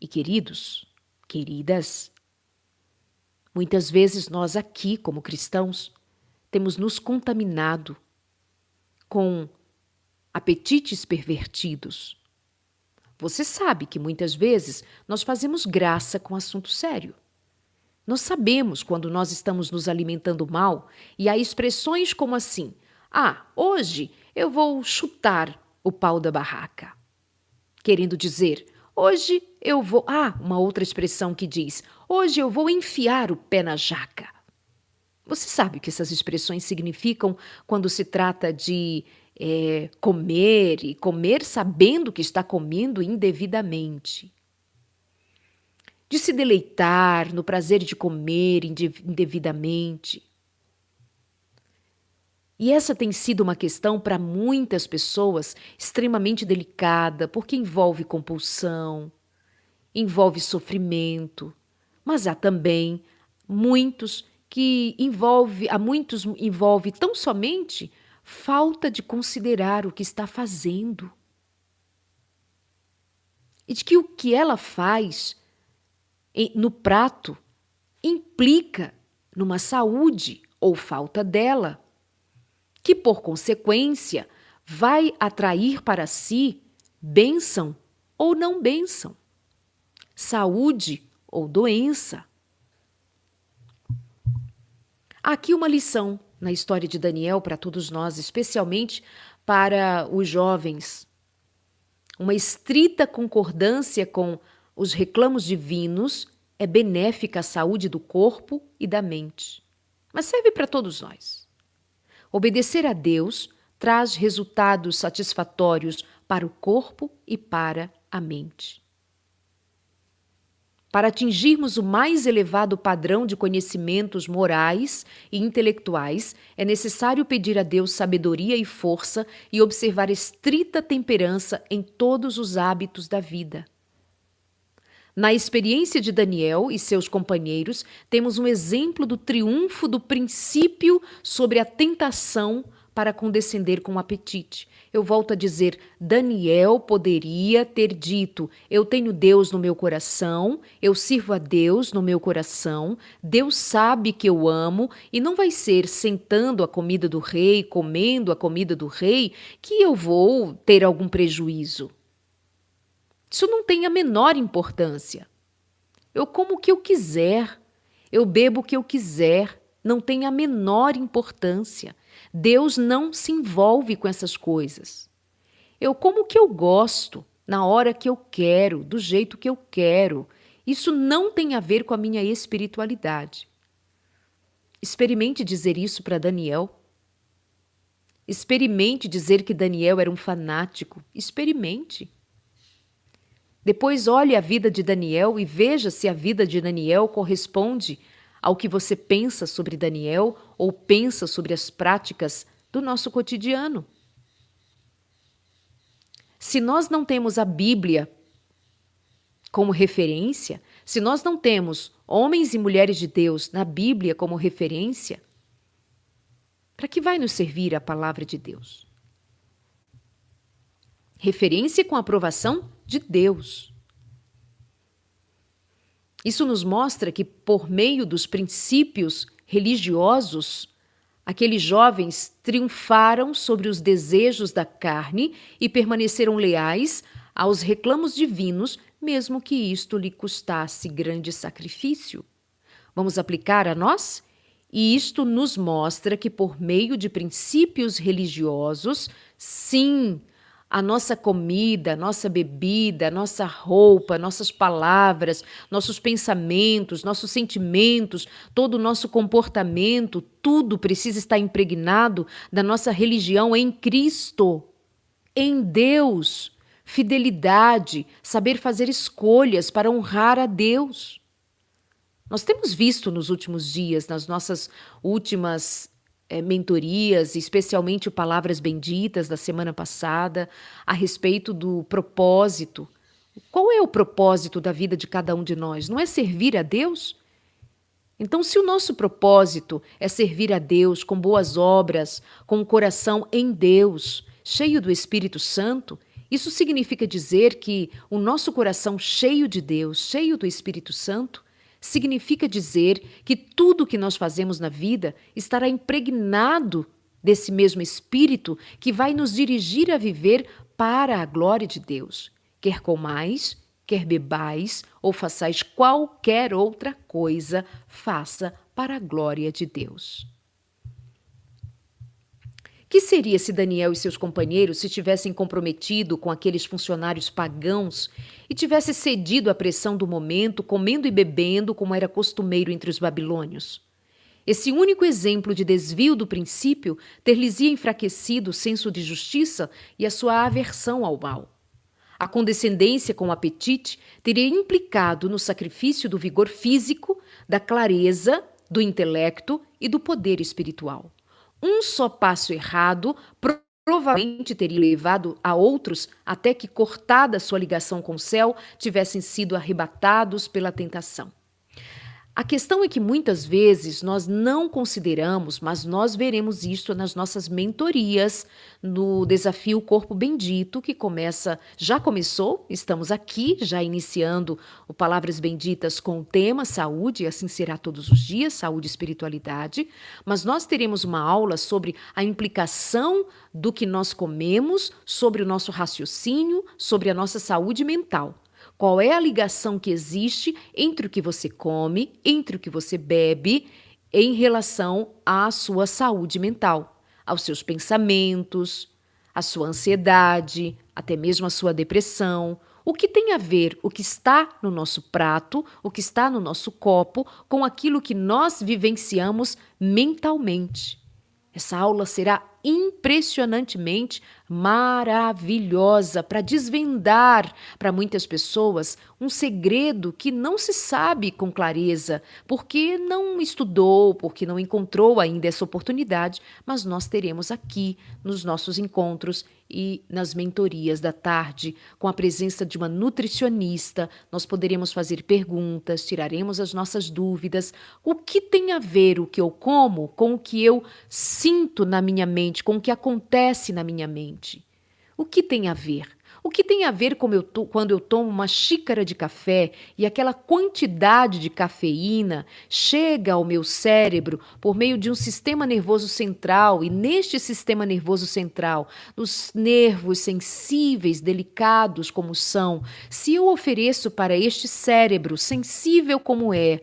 e queridos, queridas, muitas vezes nós aqui, como cristãos, temos nos contaminado com apetites pervertidos. Você sabe que muitas vezes nós fazemos graça com assunto sério. Nós sabemos quando nós estamos nos alimentando mal e há expressões como assim: hoje eu vou chutar o pau da barraca. Querendo dizer, hoje eu vou... uma outra expressão que diz: hoje eu vou enfiar o pé na jaca. Você sabe o que essas expressões significam quando se trata de comer e comer sabendo que está comendo indevidamente. De se deleitar no prazer de comer indevidamente. E essa tem sido uma questão para muitas pessoas extremamente delicada, porque envolve compulsão, envolve sofrimento, mas há também muitos envolve tão somente falta de considerar o que está fazendo. E de que o que ela faz no prato implica numa saúde ou falta dela, que por consequência vai atrair para si bênção ou não bênção, saúde ou doença. Há aqui uma lição na história de Daniel para todos nós, especialmente para os jovens. Uma estrita concordância com os reclamos divinos é benéfica à saúde do corpo e da mente, mas serve para todos nós. Obedecer a Deus traz resultados satisfatórios para o corpo e para a mente. Para atingirmos o mais elevado padrão de conhecimentos morais e intelectuais, é necessário pedir a Deus sabedoria e força e observar estrita temperança em todos os hábitos da vida. Na experiência de Daniel e seus companheiros, temos um exemplo do triunfo do princípio sobre a tentação para condescender com o apetite. Eu volto a dizer, Daniel poderia ter dito: eu tenho Deus no meu coração, eu sirvo a Deus no meu coração, Deus sabe que eu amo, e não vai ser sentando a comida do rei, comendo a comida do rei, que eu vou ter algum prejuízo. Isso não tem a menor importância. Eu como o que eu quiser, eu bebo o que eu quiser, não tem a menor importância. Deus não se envolve com essas coisas. Eu como o que eu gosto, na hora que eu quero, do jeito que eu quero. Isso não tem a ver com a minha espiritualidade. Experimente dizer isso para Daniel. Experimente dizer que Daniel era um fanático. Experimente. Depois olhe a vida de Daniel e veja se a vida de Daniel corresponde ao que você pensa sobre Daniel ou pensa sobre as práticas do nosso cotidiano. Se nós não temos a Bíblia como referência, se nós não temos homens e mulheres de Deus na Bíblia como referência, para que vai nos servir a palavra de Deus? Referência com a aprovação de Deus. Isso nos mostra que, por meio dos princípios religiosos, aqueles jovens triunfaram sobre os desejos da carne e permaneceram leais aos reclamos divinos, mesmo que isto lhe custasse grande sacrifício. Vamos aplicar a nós? E isto nos mostra que, por meio de princípios religiosos, sim, a nossa comida, a nossa bebida, a nossa roupa, nossas palavras, nossos pensamentos, nossos sentimentos, todo o nosso comportamento, tudo precisa estar impregnado da nossa religião em Cristo, em Deus, fidelidade, saber fazer escolhas para honrar a Deus. Nós temos visto nos últimos dias, nas nossas últimas mentorias, especialmente o Palavras Benditas da semana passada, a respeito do propósito. Qual é o propósito da vida de cada um de nós? Não é servir a Deus? Então, se o nosso propósito é servir a Deus com boas obras, com o coração em Deus, cheio do Espírito Santo, Isso significa dizer que o nosso coração cheio de Deus, cheio do Espírito Santo, significa dizer que tudo que nós fazemos na vida estará impregnado desse mesmo Espírito que vai nos dirigir a viver para a glória de Deus. Quer comais, quer bebais ou façais qualquer outra coisa, faça para a glória de Deus. Que seria se Daniel e seus companheiros se tivessem comprometido com aqueles funcionários pagãos e tivesse cedido à pressão do momento, comendo e bebendo como era costumeiro entre os babilônios? Esse único exemplo de desvio do princípio ter-lhes-ia enfraquecido o senso de justiça e a sua aversão ao mal. A condescendência com o apetite teria implicado no sacrifício do vigor físico, da clareza, do intelecto e do poder espiritual. Um só passo errado provavelmente teria levado a outros até que, cortada sua ligação com o céu, tivessem sido arrebatados pela tentação. A questão é que muitas vezes nós não consideramos, mas nós veremos isto nas nossas mentorias, no desafio Corpo Bendito, que já começou, estamos aqui, já iniciando o Palavras Benditas com o tema saúde, e assim será todos os dias, saúde e espiritualidade, mas nós teremos uma aula sobre a implicação do que nós comemos, sobre o nosso raciocínio, sobre a nossa saúde mental. Qual é a ligação que existe entre o que você come, entre o que você bebe, em relação à sua saúde mental, aos seus pensamentos, à sua ansiedade, até mesmo à sua depressão? O que tem a ver o que está no nosso prato, o que está no nosso copo, com aquilo que nós vivenciamos mentalmente? Essa aula será impressionantemente maravilhosa para desvendar para muitas pessoas um segredo que não se sabe com clareza, porque não estudou, porque não encontrou ainda essa oportunidade, mas nós teremos aqui nos nossos encontros e nas mentorias da tarde, com a presença de uma nutricionista, nós poderemos fazer perguntas, tiraremos as nossas dúvidas. O que tem a ver o que eu como com o que eu sinto na minha mente, com o que acontece na minha mente? O que tem a ver? O que tem a ver quando eu tomo uma xícara de café e aquela quantidade de cafeína chega ao meu cérebro por meio de um sistema nervoso central, e neste sistema nervoso central, nos nervos sensíveis, delicados como são, se eu ofereço para este cérebro, sensível como é,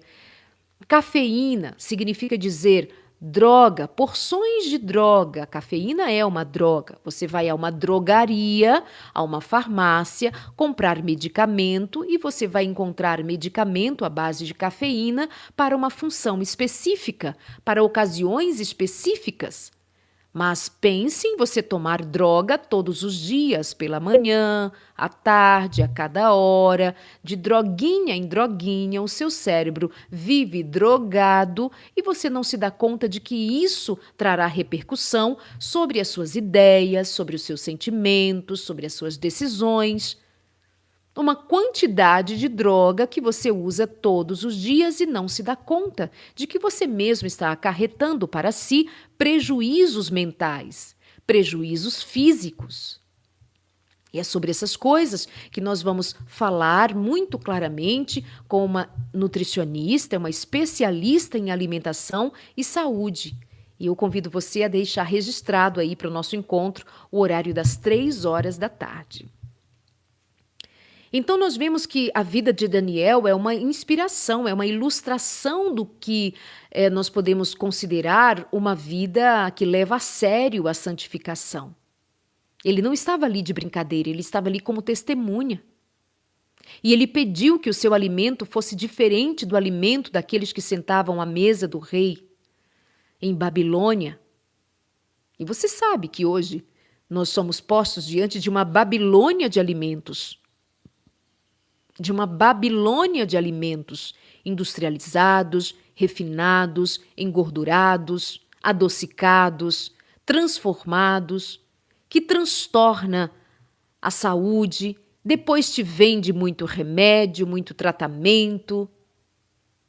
cafeína, significa dizer droga, porções de droga. A cafeína é uma droga. Você vai a uma drogaria, a uma farmácia, comprar medicamento e você vai encontrar medicamento à base de cafeína para uma função específica, para ocasiões específicas. Mas pense em você tomar droga todos os dias, pela manhã, à tarde, a cada hora, de droguinha em droguinha, o seu cérebro vive drogado e você não se dá conta de que isso trará repercussão sobre as suas ideias, sobre os seus sentimentos, sobre as suas decisões. Uma quantidade de droga que você usa todos os dias e não se dá conta de que você mesmo está acarretando para si prejuízos mentais, prejuízos físicos. E é sobre essas coisas que nós vamos falar muito claramente com uma nutricionista, uma especialista em alimentação e saúde. E eu convido você a deixar registrado aí para o nosso encontro o horário das 3 horas da tarde. Então, nós vemos que a vida de Daniel é uma inspiração, é uma ilustração do que nós podemos considerar uma vida que leva a sério a santificação. Ele não estava ali de brincadeira, ele estava ali como testemunha. E ele pediu que o seu alimento fosse diferente do alimento daqueles que sentavam à mesa do rei em Babilônia. E você sabe que hoje nós somos postos diante de uma Babilônia de alimentos. De uma Babilônia de alimentos industrializados, refinados, engordurados, adocicados, transformados, que transtorna a saúde, depois te vende muito remédio, muito tratamento,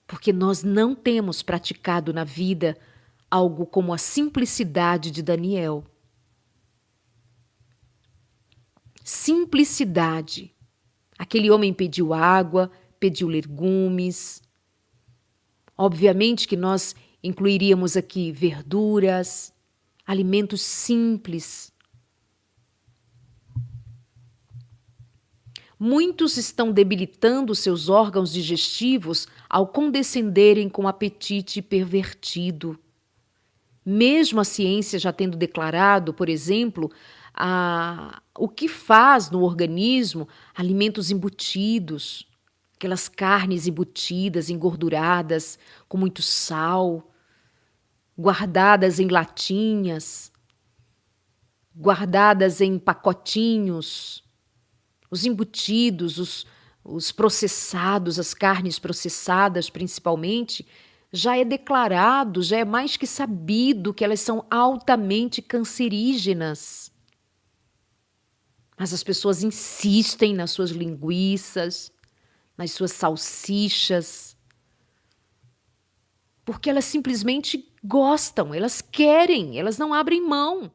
porque nós não temos praticado na vida algo como a simplicidade de Daniel. simplicidade. Aquele homem pediu água, pediu legumes. Obviamente que nós incluiríamos aqui verduras, alimentos simples. Muitos estão debilitando seus órgãos digestivos ao condescenderem com o apetite pervertido. Mesmo a ciência já tendo declarado, por exemplo, o que faz no organismo alimentos embutidos, aquelas carnes embutidas, engorduradas, com muito sal, guardadas em latinhas, guardadas em pacotinhos, os embutidos, os processados, as carnes processadas principalmente, já é declarado, já é mais que sabido que elas são altamente cancerígenas. Mas as pessoas insistem nas suas linguiças, nas suas salsichas, porque elas simplesmente gostam, elas querem, elas não abrem mão.